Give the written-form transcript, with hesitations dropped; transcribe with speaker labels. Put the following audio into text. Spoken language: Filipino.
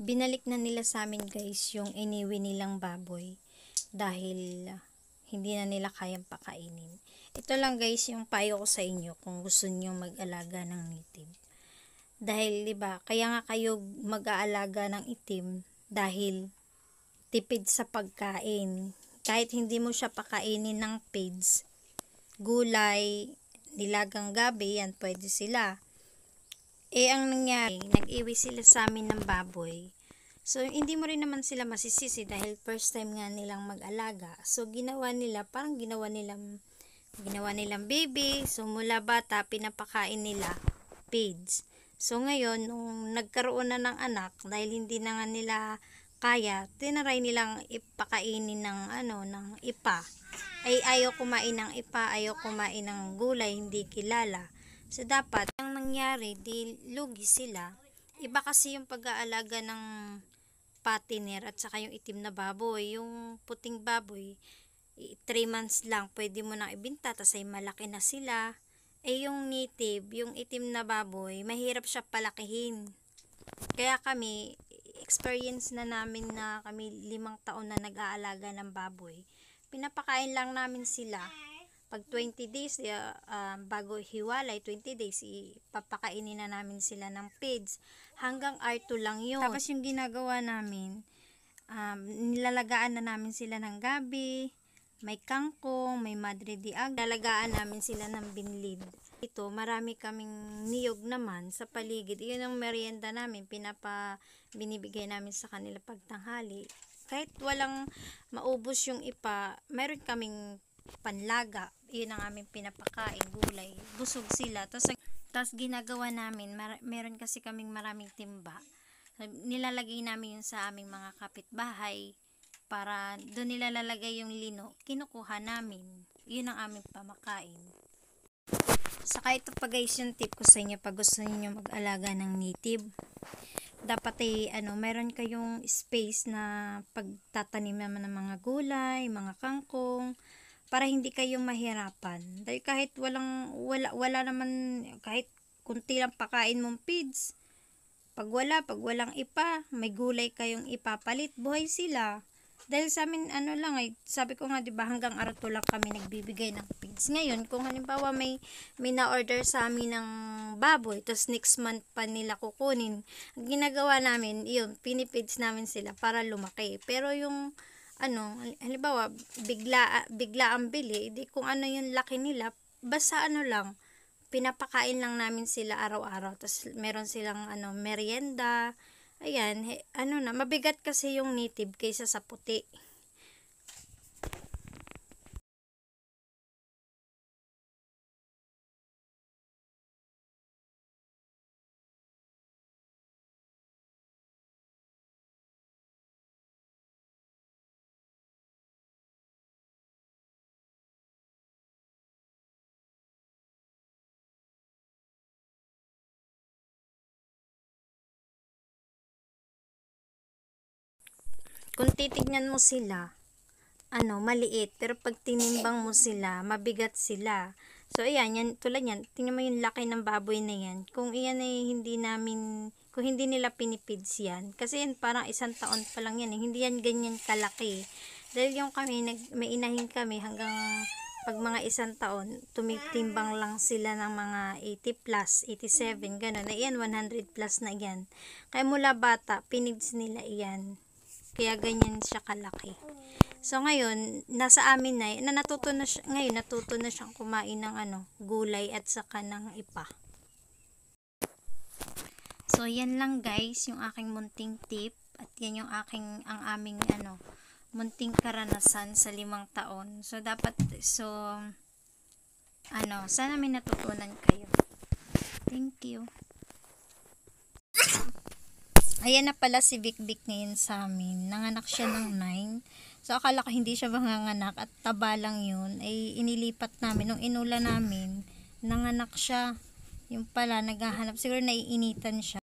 Speaker 1: Binalik na nila sa amin guys yung iniwi nilang baboy dahil hindi na nila kayang pakainin. Ito lang guys yung payo ko sa inyo kung gusto niyo mag-alaga ng itim. Dahil 'di ba, kaya nga kayo mag-aalaga ng itim dahil tipid sa pagkain. Kahit hindi mo siya pakainin ng feeds, gulay, nilagang gabi, yan pwede sila. Ang nangyari, nag-iwi sila sa amin ng baboy. So, hindi mo rin naman sila masisisi dahil first time nga nilang mag-alaga. So, ginawa nila, parang ginawa nilang baby. So, mula bata, pinapakain nila feeds. So, ngayon, nung nagkaroon na ng anak, dahil hindi na nga nila kaya, tinaray nilang ipakainin ng ipa. Ayaw kumain ng ipa, ayaw kumain ng gulay, hindi kilala. So, dapat, ang nangyari, di lugi sila. Iba kasi yung pag-aalaga ng patiner at saka yung itim na baboy. Yung puting baboy, 3 months lang, pwede mo nang ibinta, tas ay malaki na sila. Yung native, yung itim na baboy, mahirap siya palakihin. Kaya kami, experience na namin na kami 5 taon na nag-aalaga ng baboy. Pinapakain lang namin sila. Pag 20 days, bago hiwalay, 20 days, ipapakainin na namin sila ng feeds. Hanggang R2 lang yun. Tapos yung ginagawa namin, nilalagaan na namin sila ng gabi, may kangkong, may madre de agua. Nilalagaan namin sila ng binlid. Ito, marami kaming niyog naman sa paligid. Iyon ang merienda namin, binibigay namin sa kanila pagtanghali. Kahit walang maubos yung ipa, meron kaming panlaga. Yun ang aming pinapakain, gulay. Busog sila. Tapos ginagawa namin, meron kasi kaming maraming timba. Nilalagay namin yun sa aming mga kapitbahay para doon nilalagay yung lino. Kinukuha namin. Yun ang aming pamakain. Saka ito pa guys yung tip ko sa inyo pag gusto niyo mag-alaga ng native. Dapat meron kayong space na pagtatanim naman ng mga gulay, mga kangkong, para hindi kayo mahirapan. Dahil kahit wala naman, kahit kunti lang pakain mong feeds, pag walang ipa, may gulay kayong ipapalit, buhay sila. Dahil sa amin, sabi ko nga, diba, hanggang araw lang kami nagbibigay ng feeds. Ngayon, kung halimbawa may na-order sa amin ng baboy, tapos next month pa nila kukunin, ang ginagawa namin, yun, pinifeeds namin sila para lumaki. Pero yung halimbawa, bigla ang bili, di kung ano yung laki nila, basta lang, pinapakain lang namin sila araw-araw, tapos meron silang merienda, ayan, mabigat kasi yung native kaysa sa puti. Kung titignan mo sila, maliit. Pero pag tinimbang mo sila, mabigat sila. So, ayan, tulad yan. Tingnan mo yung laki ng baboy na yan. Kung iyan ay kung hindi nila pinipids yan. Kasi yan, parang 1 taon pa lang yan. Hindi yan ganyan kalaki. Dahil yung may inahin kami hanggang pag mga 1 taon, tumitimbang lang sila ng mga 80 plus, 87, gano'n. Ayan, 100 plus na yan. Kaya mula bata, pinids nila iyan. Kaya ganyan siya kalaki. So ngayon, nasa amin na natuto na siyang kumain ng gulay at saka ng ipa. So yan lang guys, yung aking munting tip at yan yung ang aming munting karanasan sa 5 taon. So sana may natutunan kayo. Thank you. Ayan na pala si Vic ngayon sa amin. Nanganak siya ng 9. So, akala ko hindi siya manganganak at taba lang yun. Inilipat namin. Nung inula namin, nanganak siya. Yung pala, naghahanap. Siguro naiinitan siya.